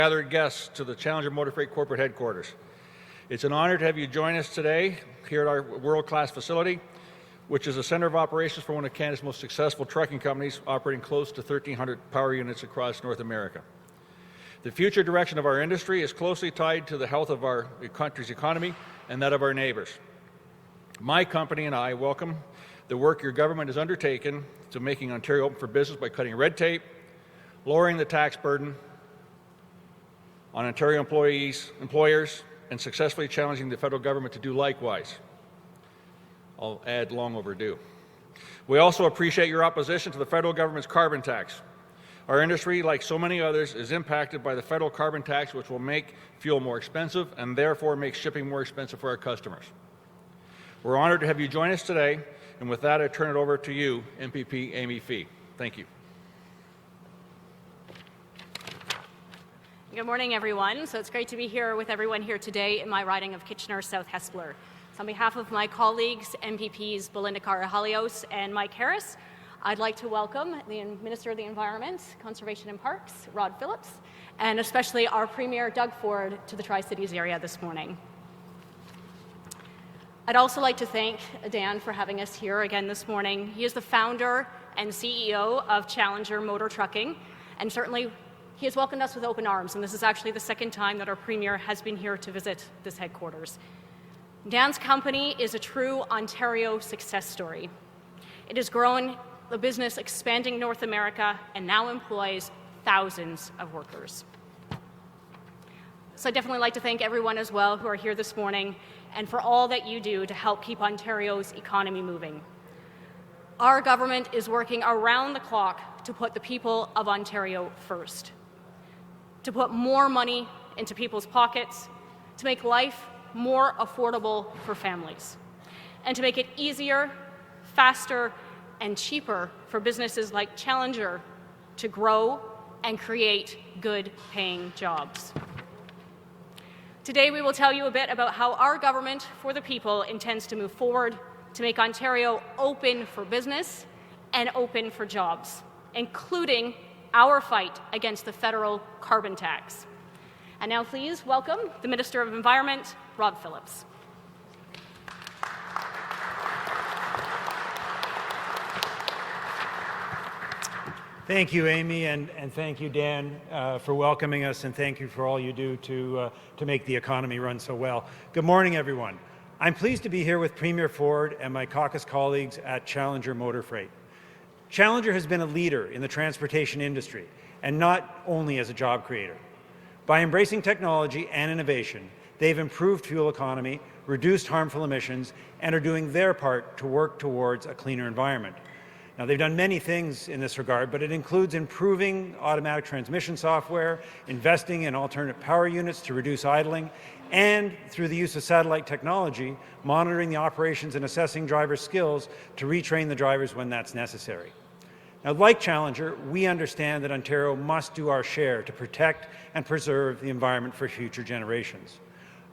Gathered guests to the Challenger Motor Freight corporate headquarters. It's an honor to have you join us today here at our world-class facility, which is a center of operations for one of Canada's most successful trucking companies, operating close to 1,300 power units across North America. The future direction of our industry is closely tied to the health of our country's economy and that of our neighbors. My company and I welcome the work your government has undertaken to making Ontario open for business by cutting red tape, lowering the tax burden on Ontario employers, and successfully challenging the federal government to do likewise. I'll add long overdue. We also appreciate your opposition to the federal government's carbon tax. Our industry, like so many others, is impacted by the federal carbon tax, which will make fuel more expensive and therefore make shipping more expensive for our customers. We're honored to have you join us today, and with that, I turn it over to you, MPP Amy Fee. Thank you. Good morning, everyone. So it's great to be here with everyone here today in my riding of Kitchener South Hespeler. So on behalf of my colleagues, MPPs Belinda Carahalios and Mike Harris, I'd like to welcome the Minister of the Environment, Conservation and Parks, Rod Phillips, and especially our Premier, Doug Ford, to the Tri-Cities area this morning. I'd also like to thank Dan for having us here again this morning. He is the founder and CEO of Challenger Motor Trucking, and certainly he has welcomed us with open arms, and this is actually the second time that our Premier has been here to visit this headquarters. Dan's company is a true Ontario success story. It has grown the business, expanding North America, and now employs thousands of workers. So I'd definitely like to thank everyone as well who are here this morning and for all that you do to help keep Ontario's economy moving. Our government is working around the clock to put the people of Ontario first, to put more money into people's pockets, to make life more affordable for families, and to make it easier, faster, and cheaper for businesses like Challenger to grow and create good-paying jobs. Today, we will tell you a bit about how our government for the people intends to move forward to make Ontario open for business and open for jobs, including our fight against the federal carbon tax. And now please welcome the Minister of Environment, Rod Phillips. Thank you, Amy, and thank you, Dan, for welcoming us, and thank you for all you do to make the economy run so well. Good morning, everyone. I'm pleased to be here with Premier Ford and my caucus colleagues at Challenger Motor Freight. Challenger has been a leader in the transportation industry, and not only as a job creator. By embracing technology and innovation, they've improved fuel economy, reduced harmful emissions, and are doing their part to work towards a cleaner environment. Now, they've done many things in this regard, but it includes improving automatic transmission software, investing in alternate power units to reduce idling, and through the use of satellite technology, monitoring the operations and assessing driver skills to retrain the drivers when that's necessary. Now, like Challenger, we understand that Ontario must do our share to protect and preserve the environment for future generations.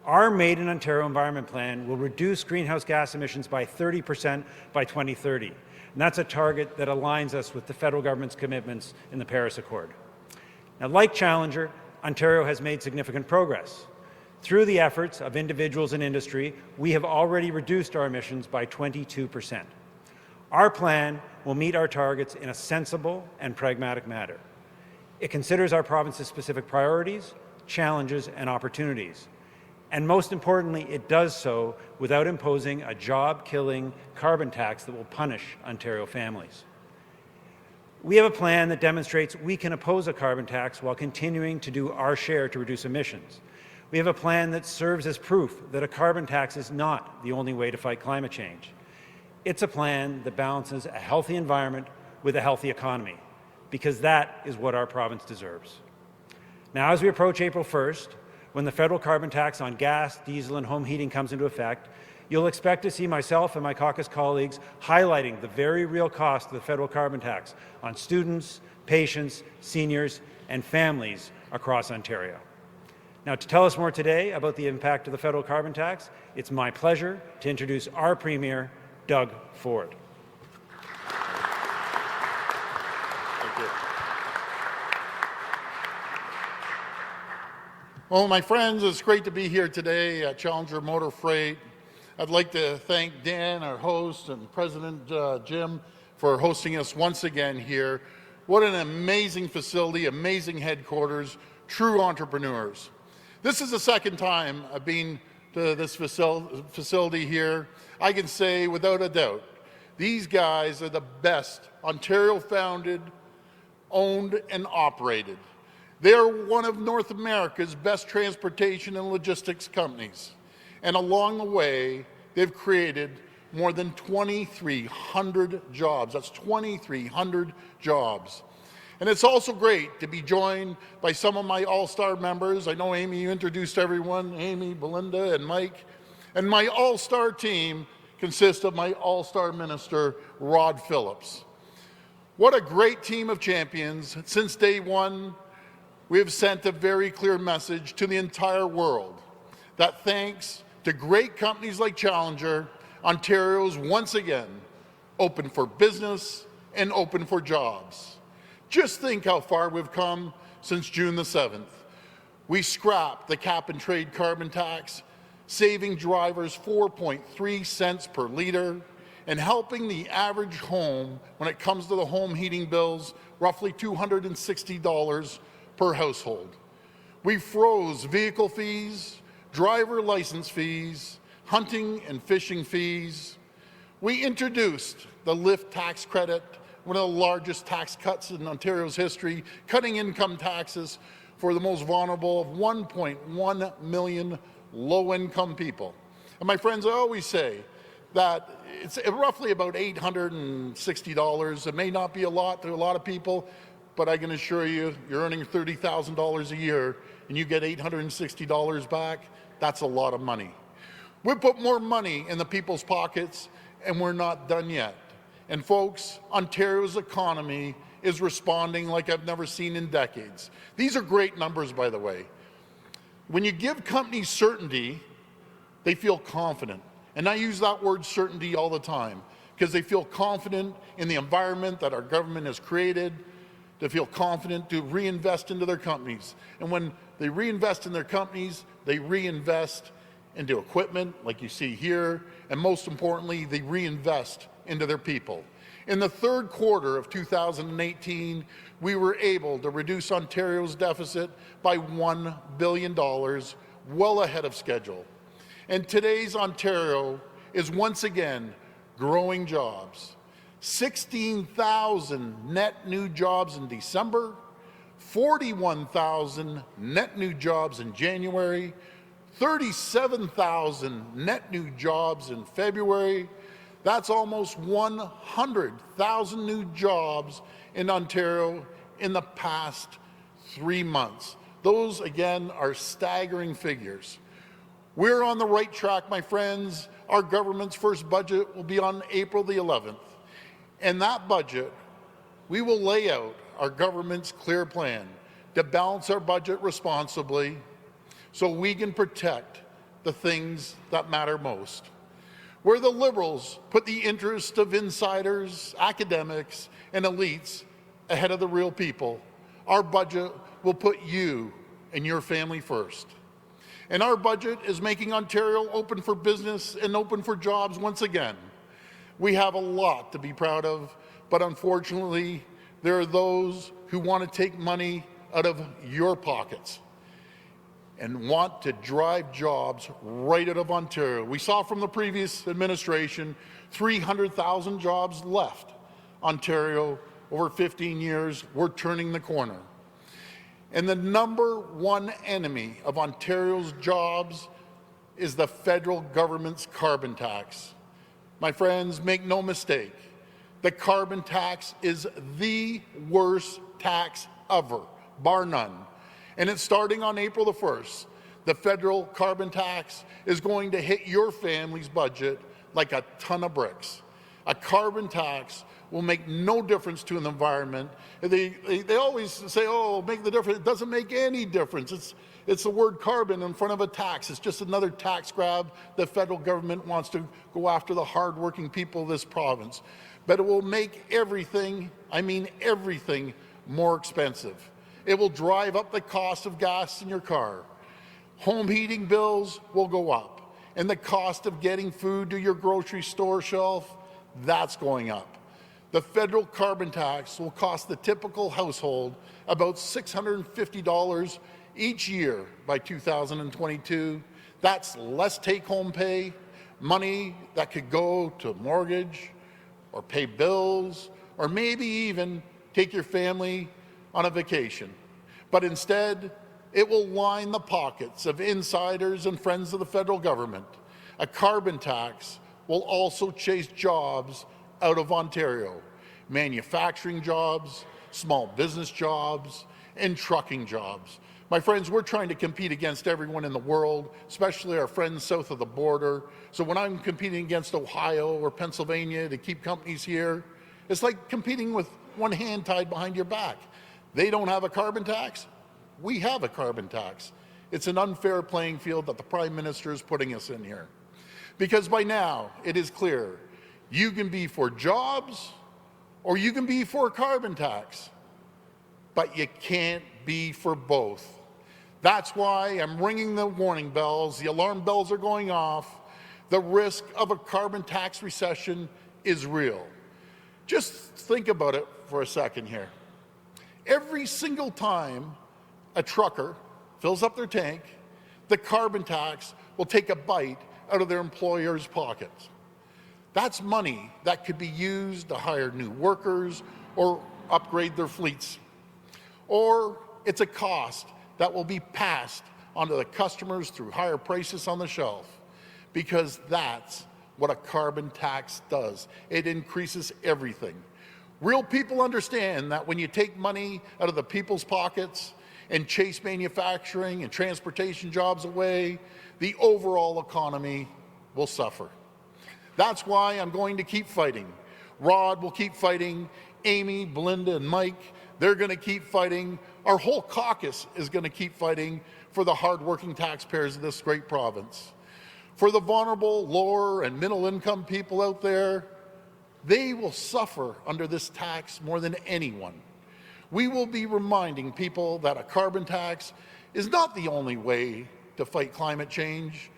Our Made in Ontario Environment Plan will reduce greenhouse gas emissions by 30% by 2030. And that's a target that aligns us with the federal government's commitments in the Paris Accord. Now, like Challenger, Ontario has made significant progress. Through the efforts of individuals and industry, we have already reduced our emissions by 22%. Our plan will meet our targets in a sensible and pragmatic manner. It considers our province's specific priorities, challenges, and opportunities. And most importantly, it does so without imposing a job-killing carbon tax that will punish Ontario families. We have a plan that demonstrates we can oppose a carbon tax while continuing to do our share to reduce emissions. We have a plan that serves as proof that a carbon tax is not the only way to fight climate change. It's a plan that balances a healthy environment with a healthy economy, because that is what our province deserves. Now, as we approach April 1st, when the federal carbon tax on gas, diesel, and home heating comes into effect, you'll expect to see myself and my caucus colleagues highlighting the very real cost of the federal carbon tax on students, patients, seniors, and families across Ontario. Now, to tell us more today about the impact of the federal carbon tax, it's my pleasure to introduce our Premier, Doug Ford. Thank you. Well, my friends, it's great to be here today at Challenger Motor Freight. I'd like to thank Dan, our host, and President Jim for hosting us once again here. What an amazing facility, amazing headquarters, true entrepreneurs. This is the second time I've been to this facility here. I can say without a doubt, these guys are the best Ontario-founded, owned, and operated. They are one of North America's best transportation and logistics companies. And along the way, they've created more than 2,300 jobs. That's 2,300 jobs. And it's also great to be joined by some of my all-star members. I know, Amy, you introduced everyone, Amy, Belinda, and Mike. And my all-star team consists of my all-star minister, Rod Phillips. What a great team of champions. Since day one, we have sent a very clear message to the entire world that thanks to great companies like Challenger, Ontario's once again open for business and open for jobs. Just think how far we've come since June the 7th. We scrapped the cap and trade carbon tax, saving drivers 4.3 cents per liter and helping the average home, when it comes to the home heating bills, roughly $260 per household. We froze vehicle fees, driver license fees, hunting and fishing fees. We introduced the lift tax credit, one of the largest tax cuts in Ontario's history, cutting income taxes for the most vulnerable of 1.1 million low-income people. And my friends, I always say that it's roughly about $860. It may not be a lot to a lot of people, but I can assure you, you're earning $30,000 a year and you get $860 back, that's a lot of money. We put more money in the people's pockets and we're not done yet. And folks, Ontario's economy is responding like I've never seen in decades. These are great numbers, by the way. When you give companies certainty, they feel confident. And I use that word certainty all the time because they feel confident in the environment that our government has created. They feel confident to reinvest into their companies. And when they reinvest in their companies, they reinvest into equipment like you see here, and most importantly, they reinvest into their people. In the third quarter of 2018, we were able to reduce Ontario's deficit by $1 billion, well ahead of schedule. And today's Ontario is once again growing jobs. 16,000 net new jobs in December, 41,000 net new jobs in January, 37,000 net new jobs in February. That's almost 100,000 new jobs in Ontario in the past 3 months. Those, again, are staggering figures. We're on the right track, my friends. Our government's first budget will be on April the 11th. In that budget, we will lay out our government's clear plan to balance our budget responsibly so we can protect the things that matter most. Where the Liberals put the interest of insiders, academics, and elites ahead of the real people, our budget will put you and your family first. And our budget is making Ontario open for business and open for jobs once again. We have a lot to be proud of, but unfortunately, there are those who want to take money out of your pockets and want to drive jobs right out of Ontario. We saw from the previous administration 300,000 jobs left Ontario over 15 years. We're turning the corner. And the number one enemy of Ontario's jobs is the federal government's carbon tax. My friends, make no mistake, the carbon tax is the worst tax ever, bar none. And it's starting on April the 1st. The federal carbon tax is going to hit your family's budget like a ton of bricks. A carbon tax will make no difference to an environment. They always say, oh, make the difference. It doesn't make any difference. It's the word carbon in front of a tax. It's just another tax grab. The federal government wants to go after the hardworking people of this province. But it will make everything, I mean everything, more expensive. It will drive up the cost of gas in your car. Home heating bills will go up, and the cost of getting food to your grocery store shelf, that's going up. The federal carbon tax will cost the typical household about $650 each year by 2022. That's less take-home pay, money that could go to mortgage or pay bills or maybe even take your family on a vacation. But instead, it will line the pockets of insiders and friends of the federal government. A carbon tax will also chase jobs out of Ontario, manufacturing jobs, small business jobs, and trucking jobs. My friends, we're trying to compete against everyone in the world, especially our friends south of the border. So when I'm competing against Ohio or Pennsylvania to keep companies here, it's like competing with one hand tied behind your back. They don't have a carbon tax. We have a carbon tax. It's an unfair playing field that the Prime Minister is putting us in here. Because by now, it is clear, you can be for jobs or you can be for a carbon tax, but you can't be for both. That's why I'm ringing the warning bells. The alarm bells are going off. The risk of a carbon tax recession is real. Just think about it for a second here. Every single time a trucker fills up their tank, the carbon tax will take a bite out of their employer's pockets. That's money that could be used to hire new workers or upgrade their fleets. Or it's a cost that will be passed onto the customers through higher prices on the shelf, because that's what a carbon tax does. It increases everything. Real people understand that when you take money out of the people's pockets and chase manufacturing and transportation jobs away, the overall economy will suffer. That's why I'm going to keep fighting. Rod will keep fighting. Amy, Belinda, and Mike, they're going to keep fighting. Our whole caucus is going to keep fighting for the hardworking taxpayers of this great province. For the vulnerable, lower and middle income people out there, they will suffer under this tax more than anyone. We will be reminding people that a carbon tax is not the only way to fight climate change.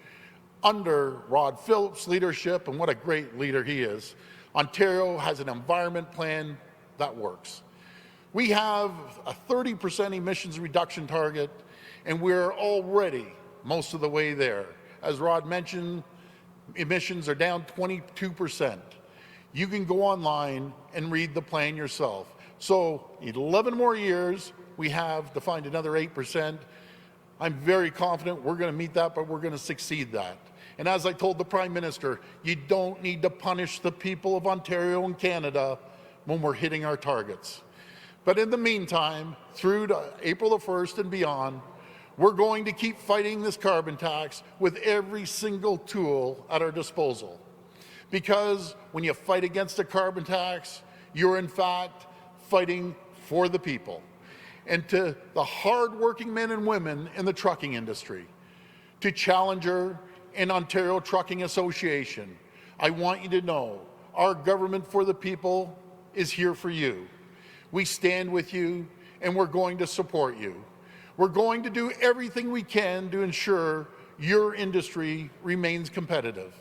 Under Rod Phillips' leadership, and what a great leader he is, Ontario has an environment plan that works. We have a 30% emissions reduction target, and we're already most of the way there. As Rod mentioned, emissions are down 22%. You can go online and read the plan yourself. So 11 more years, we have to find another 8%. I'm very confident we're going to meet that, but we're going to succeed that. And as I told the Prime Minister, you don't need to punish the people of Ontario and Canada when we're hitting our targets. But in the meantime, through to April the 1st and beyond, we're going to keep fighting this carbon tax with every single tool at our disposal. Because when you fight against a carbon tax, you're in fact fighting for the people. And to the hard-working men and women in the trucking industry, to Challenger and Ontario Trucking Association, I want you to know our government for the people is here for you. We stand with you, and we're going to support you. We're going to do everything we can to ensure your industry remains competitive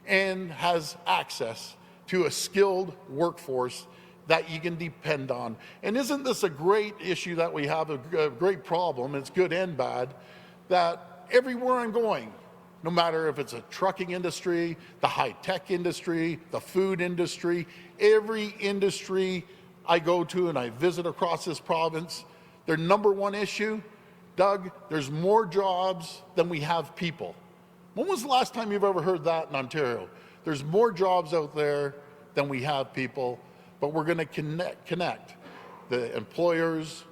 and has access to a skilled workforce that you can depend on. And isn't this a great issue that we have, a great problem, it's good and bad, that everywhere I'm going, no matter if it's a trucking industry, the high-tech industry, the food industry, every industry I go to and I visit across this province, their number one issue, Doug, there's more jobs than we have people. When was the last time you've ever heard that in Ontario? There's more jobs out there than we have people, but we're going to connect the employers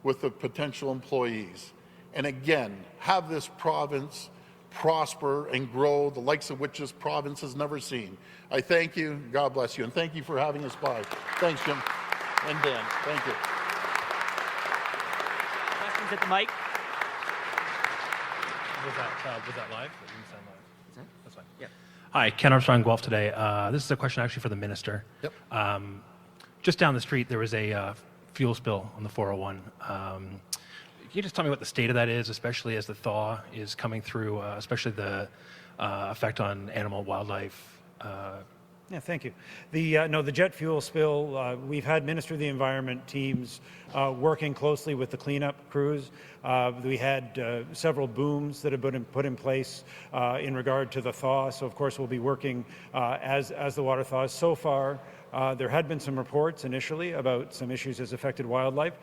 with the potential employees. And again, have this province prosper and grow, the likes of which this province has never seen. I thank you. God bless you. And thank you for having us by. Thanks, Jim and Dan. Thank you. Questions at the mic? Was that live? It didn't sound live. That's fine. Yep. Hi, Ken Armstrong, Guelph today. This is a question actually for the minister. Yep. Just down the street, there was a fuel spill on the 401. you just tell me what the state of that is, especially as the thaw is coming through, especially the effect on animal, wildlife? Yeah, thank you. The jet fuel spill, we've had Minister of the Environment teams working closely with the cleanup crews. We had several booms that have been put in place in regard to the thaw, so of course we'll be working as the water thaws. So far, there had been some reports initially about some issues as affected wildlife.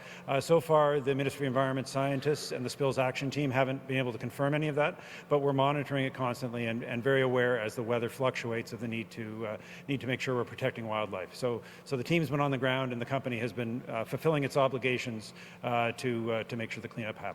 So far, the Ministry of Environment scientists and the Spills Action Team haven't been able to confirm any of that, but we're monitoring it constantly and very aware as the weather fluctuates of the need to make sure we're protecting wildlife. So the team's been on the ground and the company has been fulfilling its obligations to make sure the cleanup happens.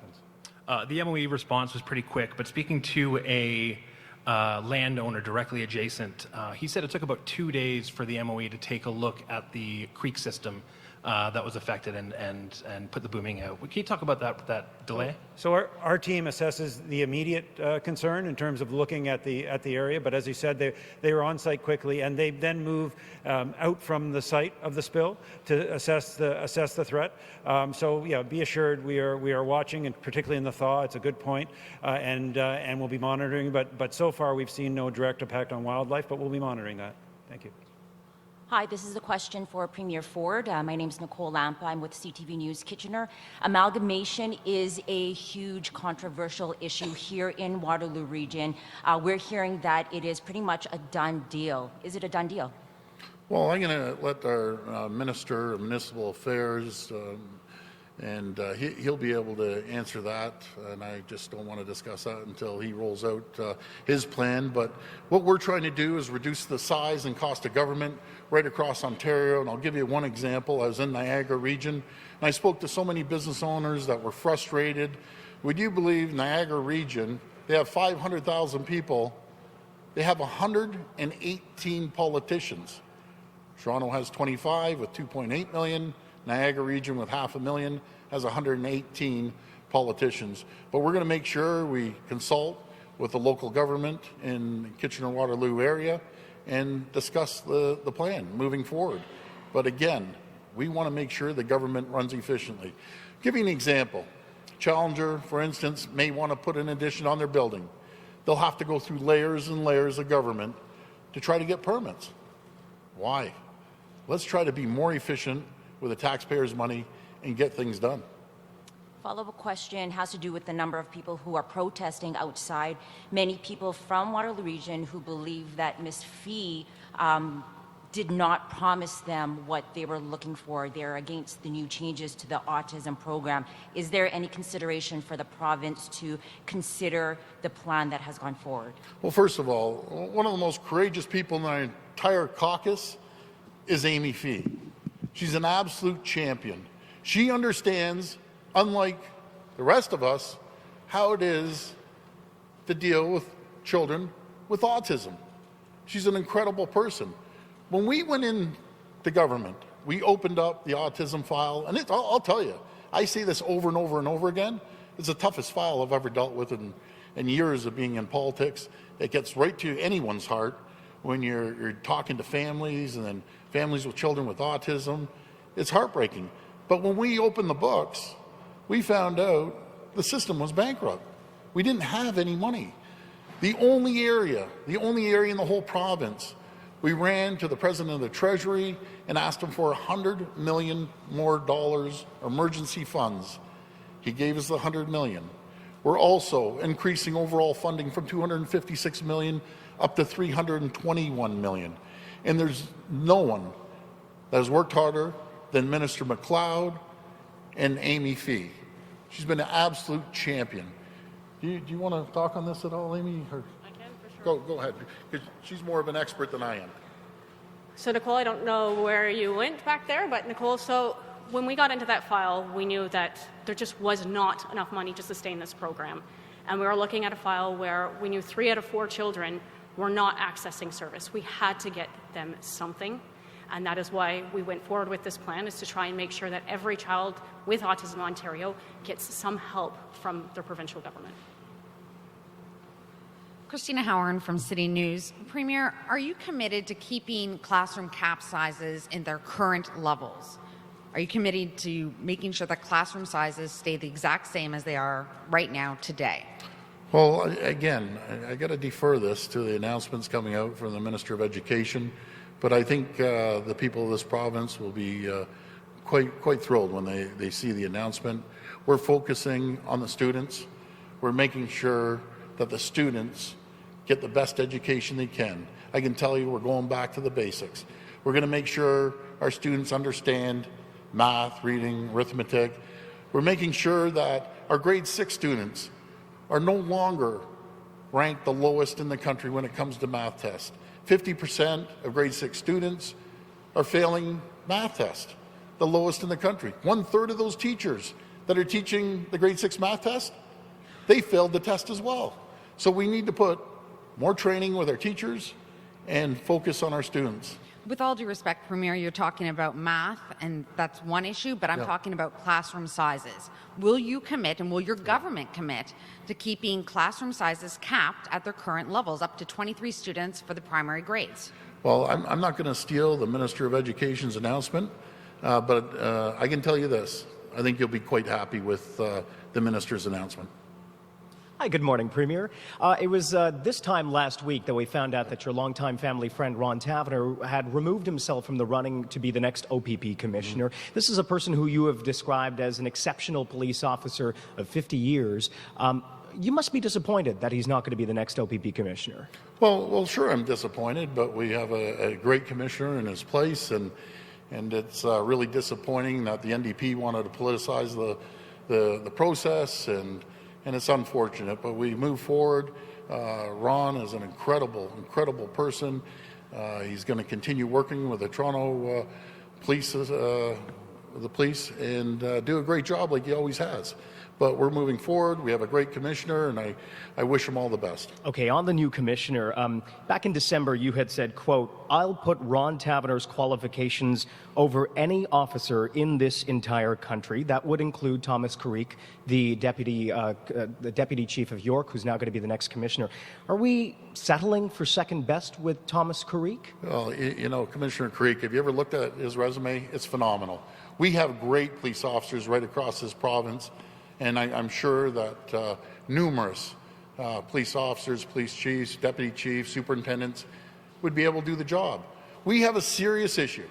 The MOE response was pretty quick, but speaking to a landowner directly adjacent, he said it took about 2 days for the MOE to take a look at the creek system that was affected and put the booming out. Can you talk about that delay? So our team assesses the immediate concern in terms of looking at the area, but as you said, they were on site quickly, and they then move out from the site of the spill to assess the threat. So yeah, be assured we are watching, and particularly in the thaw, it's a good point, and we'll be monitoring. But so far we've seen no direct impact on wildlife, but we'll be monitoring that. Thank you. Hi, this is a question for Premier Ford. My name is Nicole Lampa. I'm with CTV News Kitchener. Amalgamation is a huge controversial issue here in Waterloo Region. We're hearing that it is pretty much a done deal. Is it a done deal? Well, I'm going to let our Minister of Municipal Affairs, and he'll be able to answer that, and I just don't want to discuss that until he rolls out his plan. But what we're trying to do is reduce the size and cost of government right across Ontario, and I'll give you one example. I was in Niagara Region, and I spoke to so many business owners that were frustrated. Would you believe Niagara Region, they have 500,000 people, they have 118 politicians. Toronto has 25 with 2.8 million. Niagara Region with 500,000 has 118 politicians. But we're going to make sure we consult with the local government in Kitchener-Waterloo area and discuss the plan moving forward. But again, we want to make sure the government runs efficiently. I'll give you an example. Challenger, for instance, may want to put an addition on their building. They'll have to go through layers and layers of government to try to get permits. Why? Let's try to be more efficient with the taxpayers' money and get things done. Follow-up question has to do with the number of people who are protesting outside. Many people from Waterloo Region who believe that Ms. Fee did not promise them what they were looking for. They're against the new changes to the autism program. Is there any consideration for the province to consider the plan that has gone forward? Well, first of all, one of the most courageous people in our entire caucus is Amy Fee. She's an absolute champion. She understands, unlike the rest of us, how it is to deal with children with autism. She's an incredible person. When we went into government, we opened up the autism file, and I'll tell you, I say this over and over and over again, it's the toughest file I've ever dealt with in years of being in politics. It gets right to anyone's heart when you're talking to families and then families with children with autism. It's heartbreaking. But when we opened the books, we found out the system was bankrupt. We didn't have any money. The only area in the whole province, we ran to the President of the Treasury and asked him for $100 million more emergency funds. He gave us the $100 million. We're also increasing overall funding from $256 million up to $321 million. And there's no one that has worked harder than Minister McLeod and Amy Fee. She's been an absolute champion. Do you want to talk on this at all, Amy? Or? I can, for sure. Go ahead, because she's more of an expert than I am. So Nicole, I don't know where you went back there, but Nicole, so when we got into that file, we knew that there just was not enough money to sustain this program. And we were looking at a file where we knew 3 out of 4 children were not accessing service. We had to get them something. And that is why we went forward with this plan, is to try and make sure that every child with autism in Ontario gets some help from their provincial government. Christina Howard from City News. Premier, are you committed to keeping classroom cap sizes in their current levels? Are you committed to making sure that classroom sizes stay the exact same as they are right now today? Well, again, I got to defer this to the announcements coming out from the Minister of Education, but I think the people of this province will be quite thrilled when they see the announcement. We're focusing on the students. We're making sure that the students get the best education they can. I can tell you we're going back to the basics. We're going to make sure our students understand math, reading, arithmetic. We're making sure that our grade 6 students are no longer ranked the lowest in the country when it comes to math tests. 50% of grade 6 students are failing math tests, the lowest in the country. 1/3 of those teachers that are teaching the grade 6 math test, they failed the test as well. So we need to put more training with our teachers and focus on our students. With all due respect, Premier, you're talking about math, and that's one issue, but I'm talking about classroom sizes. Will you commit, and will your government commit, to keeping classroom sizes capped at their current levels, up to 23 students for the primary grades? Well, I'm not going to steal the Minister of Education's announcement, but I can tell you this. I think you'll be quite happy with the Minister's announcement. Hi, good morning, Premier. It was this time last week that we found out that your longtime family friend Ron Taverner had removed himself from the running to be the next OPP commissioner. This is a person who you have described as an exceptional police officer of 50 years. You must be disappointed that he's not going to be the next OPP commissioner. Well, sure, I'm disappointed, but we have a great commissioner in his place, and it's really disappointing that the NDP wanted to politicize the process, and it's unfortunate, but we move forward. Ron is an incredible person. He's going to continue working with the Toronto police, and do a great job like he always has. But we're moving forward. We have a great commissioner, and I wish him all the best. Okay, on the new commissioner, back in December you had said, quote, "I'll put Ron Taverner's qualifications over any officer in this entire country." That would include Thomas Carrick, the deputy chief of York, who's now going to be the next commissioner. Are we settling for second best with Thomas Carrick? Well, you know, Commissioner Carrick, have you ever looked at his resume? It's phenomenal. We have great police officers right across this province. And I'm sure that numerous police officers, police chiefs, deputy chiefs, superintendents would be able to do the job. We have a serious issue.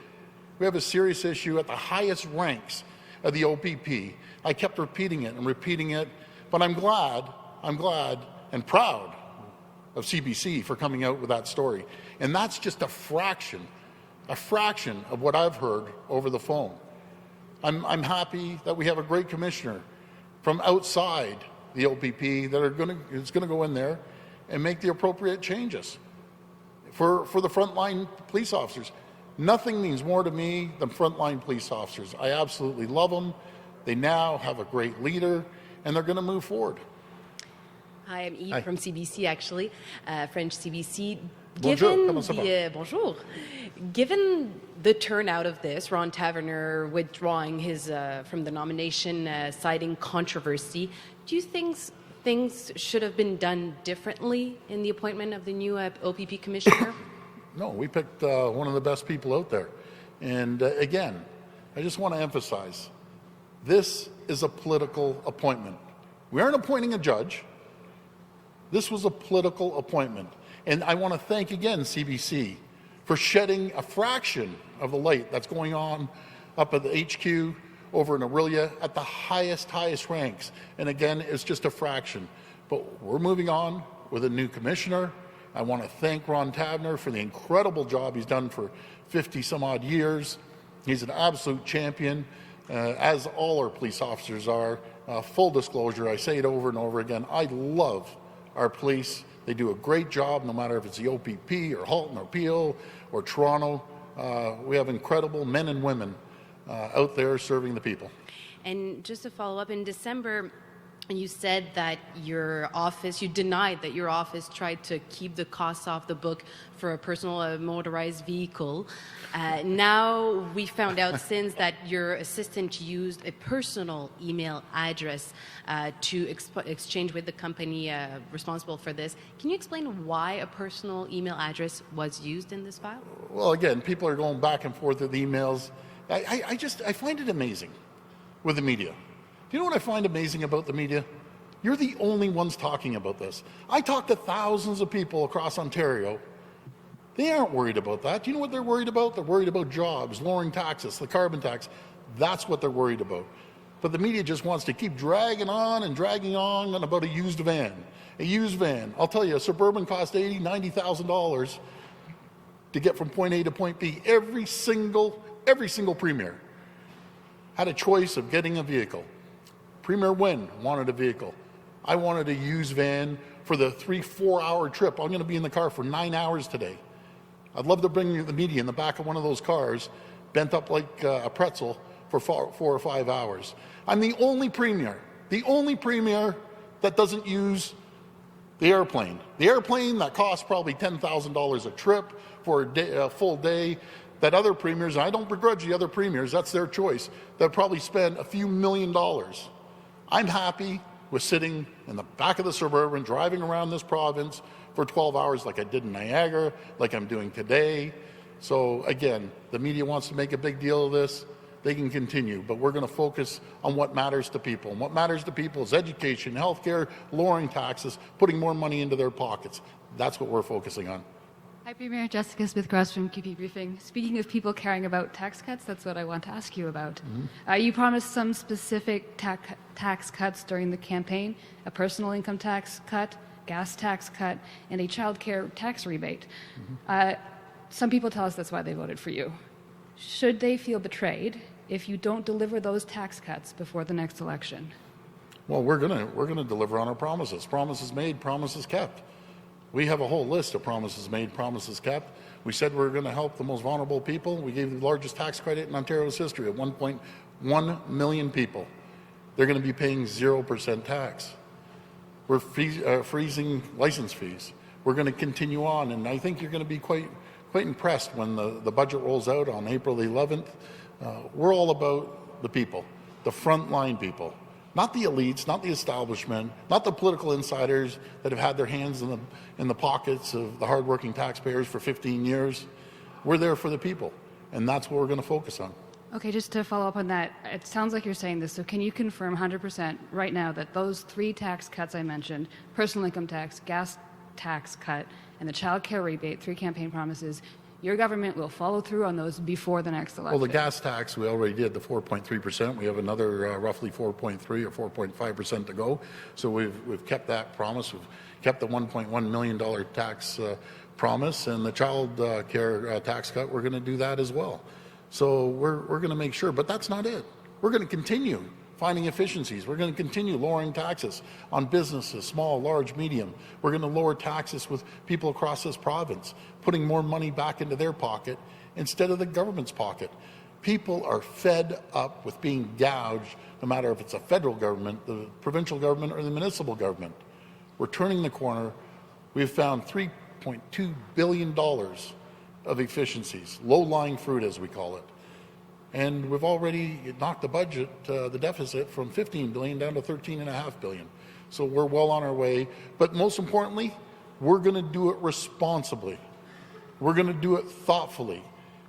We have a serious issue at the highest ranks of the OPP. I kept repeating it, but I'm glad and proud of CBC for coming out with that story. And that's just a fraction of what I've heard over the phone. I'm happy that we have a great commissioner from outside the OPP that is going to go in there and make the appropriate changes for the frontline police officers. Nothing means more to me than frontline police officers. I absolutely love them. They now have a great leader, and they're going to move forward. Hi, I'm Eve from CBC, actually, French CBC. Bonjour. Given the turnout of this, Ron Taverner withdrawing his from the nomination, citing controversy, do you think things should have been done differently in the appointment of the new OPP commissioner? No, we picked one of the best people out there. And again, I just want to emphasize, this is a political appointment. We aren't appointing a judge. This was a political appointment. And I want to thank again CBC for shedding a fraction of the light that's going on up at the HQ over in Aurelia at the highest ranks. And again, it's just a fraction. But we're moving on with a new commissioner. I want to thank Ron Taverner for the incredible job he's done for 50 some odd years. He's an absolute champion, as all our police officers are. Full disclosure, I say it over and over again, I love our police. They do a great job, no matter if it's the OPP or Halton or Peel or Toronto. We have incredible men and women out there serving the people. And just to follow up, in December, you said that you denied that your office tried to keep the costs off the book for a personal motorized vehicle. Now we found out since that your assistant used a personal email address to exchange with the company responsible for this. Can you explain why a personal email address was used in this file? Well, again, people are going back and forth with emails. I find it amazing with the media. Do you know what I find amazing about the media? You're the only ones talking about this. I talk to thousands of people across Ontario. They aren't worried about that. Do you know what they're worried about? They're worried about jobs, lowering taxes, the carbon tax. That's what they're worried about. But the media just wants to keep dragging on about a used van. A used van. I'll tell you, a Suburban cost $80,000, $90,000 to get from point A to point B. Every single premier had a choice of getting a vehicle. Premier Wynne wanted a vehicle. I wanted a used van for the 3-4 hour trip. I'm going to be in the car for 9 hours today. I'd love to bring the media in the back of one of those cars, bent up like a pretzel for 4 or 5 hours. I'm the only premier that doesn't use the airplane. The airplane that costs probably $10,000 a trip for a full day, that other premiers, and I don't begrudge the other premiers, that's their choice, that probably spend a few $1 million. I'm happy with sitting in the back of the Suburban, driving around this province for 12 hours like I did in Niagara, like I'm doing today. So again, the media wants to make a big deal of this. They can continue, but we're going to focus on what matters to people. And what matters to people is education, healthcare, lowering taxes, putting more money into their pockets. That's what we're focusing on. Hi, Premier. Jessica Smith-Cross from QP Briefing. Speaking of people caring about tax cuts, that's what I want to ask you about. You promised some specific tax cuts during the campaign, a personal income tax cut, gas tax cut, and a child care tax rebate. Some people tell us that's why they voted for you. Should they feel betrayed if you don't deliver those tax cuts before the next election? Well, we're gonna deliver on our promises. Promises made, promises kept. We have a whole list of promises made, promises kept. We said we were going to help the most vulnerable people. We gave the largest tax credit in Ontario's history at 1.1 million people. They're going to be paying 0% tax. We're freezing license fees. We're going to continue on, and I think you're going to be quite impressed when the budget rolls out on April the 11th. We're all about the people, the frontline people. Not the elites, not the establishment, not the political insiders that have had their hands in the pockets of the hardworking taxpayers for 15 years. We're there for the people, and that's what we're going to focus on. Okay, just to follow up on that, it sounds like you're saying this, so can you confirm 100% right now that those 3 tax cuts I mentioned, personal income tax, gas tax cut, and the child care rebate, 3 campaign promises, your government will follow through on those before the next election? Well, the gas tax, we already did the 4.3%. We have another roughly 4.3 or 4.5% to go. So we've kept that promise. We've kept the $1.1 million tax promise, and the child care tax cut, we're going to do that as well. So we're going to make sure, but that's not it. We're going to continue finding efficiencies. We're going to continue lowering taxes on businesses, small, large, medium. We're going to lower taxes with people across this province, putting more money back into their pocket instead of the government's pocket. People are fed up with being gouged, no matter if it's a federal government, the provincial government, or the municipal government. We're turning the corner. We've found $3.2 billion of efficiencies, low-lying fruit, as we call it. And we've already knocked the budget, the deficit, from $15 billion down to $13.5 billion. So we're well on our way. But most importantly, we're going to do it responsibly. We're going to do it thoughtfully.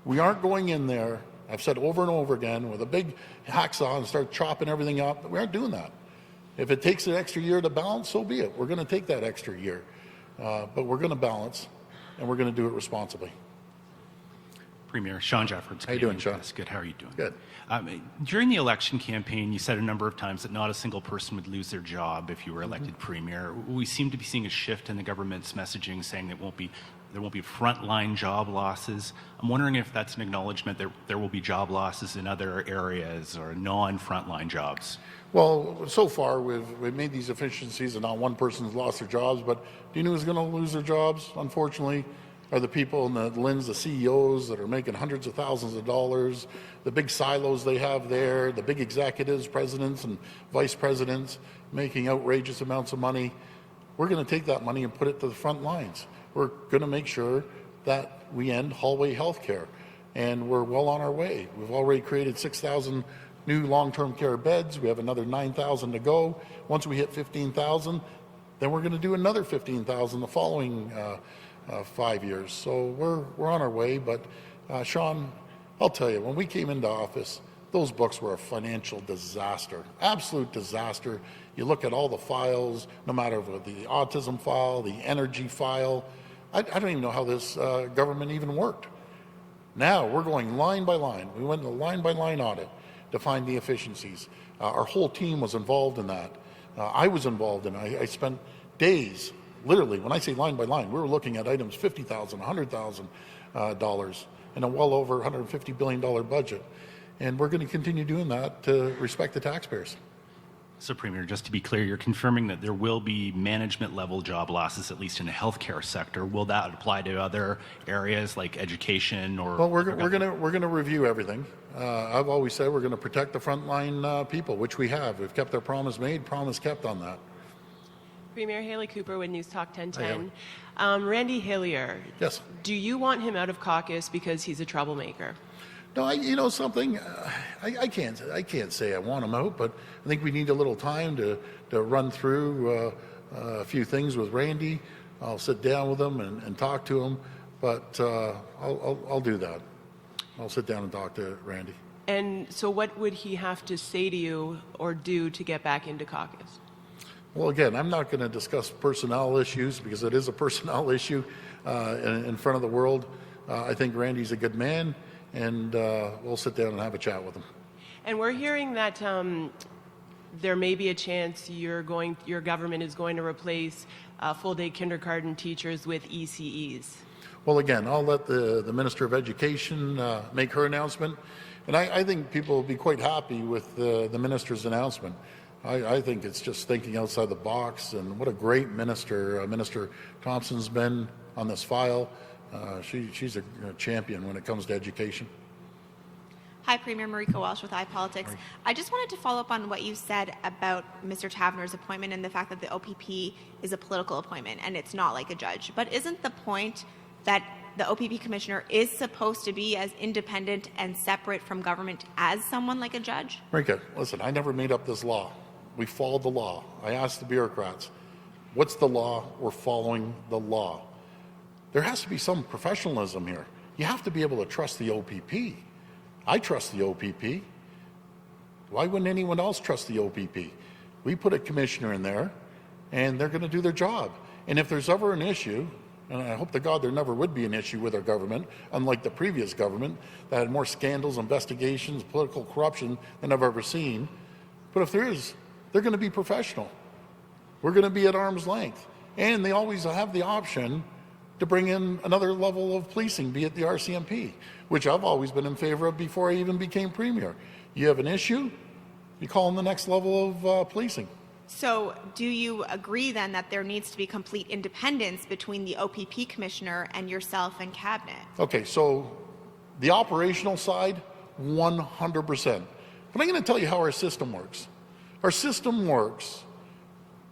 We aren't going in there, I've said over and over again, with a big hacksaw and start chopping everything up. We aren't doing that. If it takes an extra year to balance, so be it. We're going to take that extra year. But we're going to balance, and we're going to do it responsibly. Premier Sean Jeffords. How you doing, Sean? That's good. How are you doing? Good. During the election campaign, you said a number of times that not a single person would lose their job if you were elected Premier. We seem to be seeing a shift in the government's messaging, saying that there won't be frontline job losses. I'm wondering if that's an acknowledgement that there will be job losses in other areas or non-frontline jobs. Well, so far we've made these efficiencies, and not one person's lost their jobs. But do you know who's going to lose their jobs? Unfortunately, are the people in the LINs, the CEOs that are making hundreds of thousands of dollars, the big silos they have there, the big executives, presidents and vice presidents making outrageous amounts of money. We're going to take that money and put it to the front lines. We're going to make sure that we end hallway health care, and we're well on our way. We've already created 6,000 new long-term care beds. We have another 9,000 to go. Once we hit 15,000, then we're going to do another 15,000 the following 5 years. So we're on our way. But Sean, I'll tell you, when we came into office, those books were a financial disaster, absolute disaster. You look at all the files, no matter what, the autism file, the energy file. I don't even know how this government even worked. Now we're going line by line. We went to line by line audit to find the efficiencies. Our whole team was involved in that. I was involved in it. I spent days, literally, when I say line by line, we were looking at items $50,000, $100,000 in a well over $150 billion budget. And we're going to continue doing that to respect the taxpayers. So, Premier, just to be clear, you're confirming that there will be management-level job losses, at least in the healthcare sector. Will that apply to other areas like education or? Well, we're going to review everything. I've always said we're going to protect the frontline people, which we have. We've kept our promise made, promise kept on that. Premier Haley Cooper with News Talk 1010. Randy Hillier. Yes. Do you want him out of caucus because he's a troublemaker? No, you know something, I can't say I want him out, but I think we need a little time to run through a few things with Randy. I'll sit down with him and talk to him, but I'll do that. I'll sit down and talk to Randy. And so what would he have to say to you or do to get back into caucus? Well, again, I'm not going to discuss personnel issues because it is a personnel issue in front of the world. I think Randy's a good man. And we'll sit down and have a chat with them. And we're hearing that there may be a chance your government is going to replace full-day kindergarten teachers with ECEs. Well, again, I'll let the Minister of Education make her announcement. And I think people will be quite happy with the Minister's announcement. I think it's just thinking outside the box, and what a great minister Minister Thompson's been on this file. She's a champion when it comes to education. Hi, Premier Marika Walsh with iPolitics. I just wanted to follow up on what you said about Mr. Taverner's appointment and the fact that the OPP is a political appointment and it's not like a judge. But isn't the point that the OPP commissioner is supposed to be as independent and separate from government as someone like a judge? Marika, listen, I never made up this law. We followed the law. I asked the bureaucrats, what's the law? We're following the law. There has to be some professionalism here. You have to be able to trust the OPP. I trust the OPP. Why wouldn't anyone else trust the OPP? We put a commissioner in there, and they're going to do their job. And if there's ever an issue, and I hope to God there never would be an issue with our government, unlike the previous government that had more scandals, investigations, political corruption than I've ever seen. But if there is, they're going to be professional. We're going to be at arm's length. And they always have the option to bring in another level of policing, be it the RCMP, which I've always been in favor of before I even became Premier. You have an issue, you call in the next level of policing. So do you agree then that there needs to be complete independence between the OPP commissioner and yourself and cabinet? Okay, so the operational side, 100%. But I'm going to tell you how our system works. Our system works,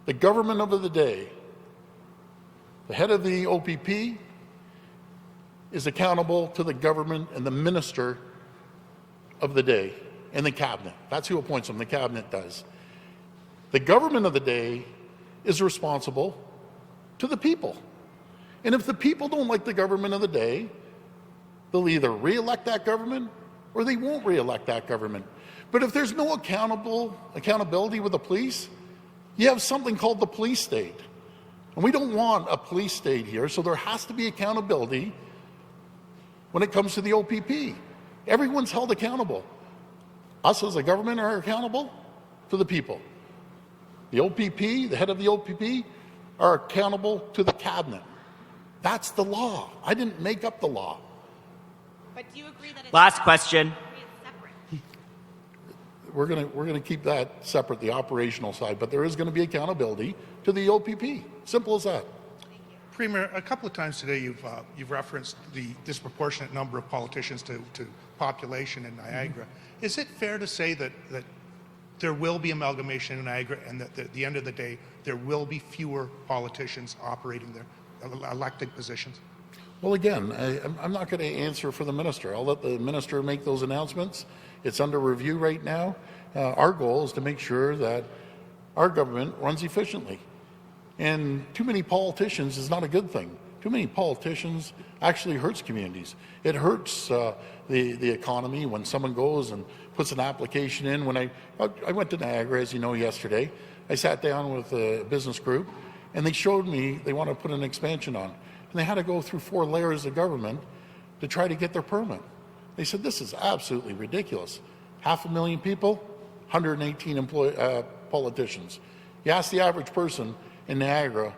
the government of the day, the head of the OPP is accountable to the government and the minister of the day and the cabinet. That's who appoints them, the cabinet does. The government of the day is responsible to the people. And if the people don't like the government of the day, they'll either re-elect that government or they won't re-elect that government. But if there's no accountability with the police, you have something called the police state. And we don't want a police state here, so there has to be accountability when it comes to the OPP. Everyone's held accountable. Us as a government are accountable to the people. The OPP, the head of the OPP, are accountable to the cabinet. That's the law. I didn't make up the law. But do you agree that it's Last question. We're going to keep that separate, the operational side, but there is going to be accountability to the OPP. Simple as that. Premier, a couple of times today you've referenced the disproportionate number of politicians to population in Niagara. Mm-hmm. Is it fair to say that there will be amalgamation in Niagara and that at the end of the day there will be fewer politicians operating their elected positions? Well, again, I'm not going to answer for the minister. I'll let the minister make those announcements. It's under review right now. Our goal is to make sure that our government runs efficiently. And too many politicians is not a good thing. too many politicians actually hurts communities. It hurts the economy when someone goes and puts an application in. When I went to Niagara, as you know, yesterday, I sat down with a business group, and they showed me they want to put an expansion on. And they had to go through 4 layers of government to try to get their permit. They said, this is absolutely ridiculous. 500,000 people, 118 politicians. You ask the average person in Niagara,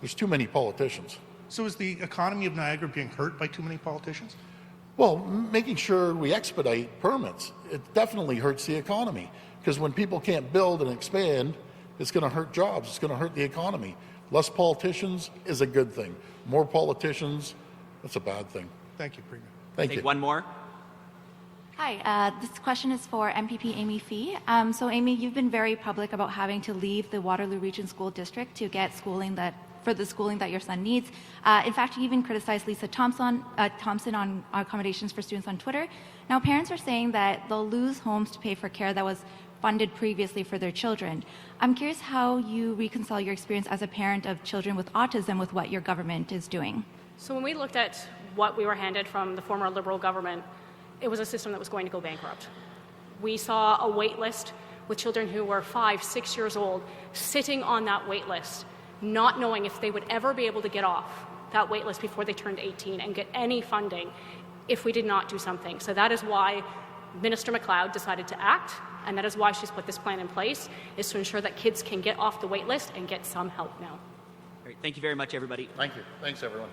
there's too many politicians. So is the economy of Niagara being hurt by too many politicians? Well, making sure we expedite permits, it definitely hurts the economy. Because when people can't build and expand, it's going to hurt jobs, it's going to hurt the economy. Less politicians is a good thing. More politicians, that's a bad thing. Thank you, Premier. Thank you. Take one more. Hi, this question is for MPP Amy Fee. So Amy, you've been very public about having to leave the Waterloo Region School District to get schooling for the schooling that your son needs. In fact, you even criticized Lisa Thompson on accommodations for students on Twitter. Now, parents are saying that they'll lose homes to pay for care that was funded previously for their children. I'm curious how you reconcile your experience as a parent of children with autism with what your government is doing. So when we looked at what we were handed from the former Liberal government, it was a system that was going to go bankrupt. We saw a wait list with children who were 5, 6 years old sitting on that wait list, not knowing if they would ever be able to get off that wait list before they turned 18 and get any funding if we did not do something. So that is why Minister MacLeod decided to act, and that is why she's put this plan in place, is to ensure that kids can get off the wait list and get some help now. Great. Thank you very much, everybody. Thank you. Thanks, everyone.